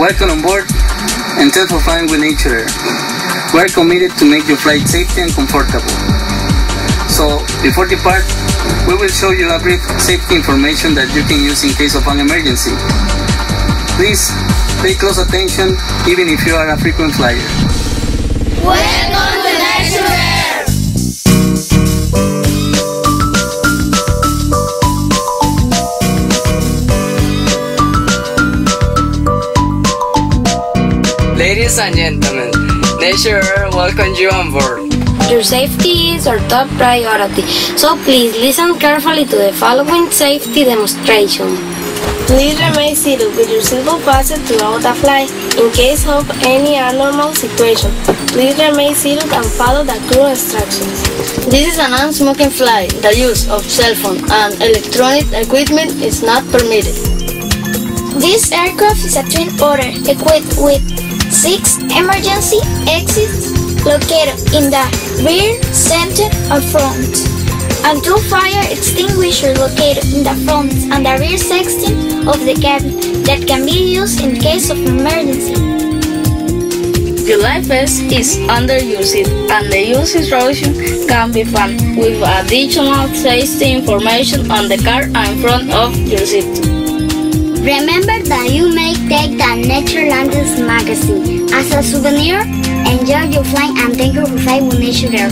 Welcome on board, and thanks for flying with nature. We are committed to make your flight safety and comfortable. So, before depart, we will show you a brief safety information that you can use in case of an emergency. Please pay close attention, even if you are a frequent flyer. Welcome to Nature Air! Ladies and gentlemen, Nature Air welcomes you on board. Your safety is our top priority, so please listen carefully to the following safety demonstration. Please remain seated with your seatbelt fastened throughout the flight. In case of any abnormal situation, please remain seated and follow the crew instructions. This is a non-smoking flight. The use of cell phone and electronic equipment is not permitted. This aircraft is a twin otter equipped with 6 emergency exits located in the rear, center, and front, and 2 fire extinguishers located in the front and the rear section of the cabin that can be used in case of emergency. The life vest is under your seat, and the use instruction can be found with additional safety information on the car and in front of your seat. Remember that you may take the Nature Landings magazine as a souvenir. Enjoy your flight and thank you for flying with Nature Air.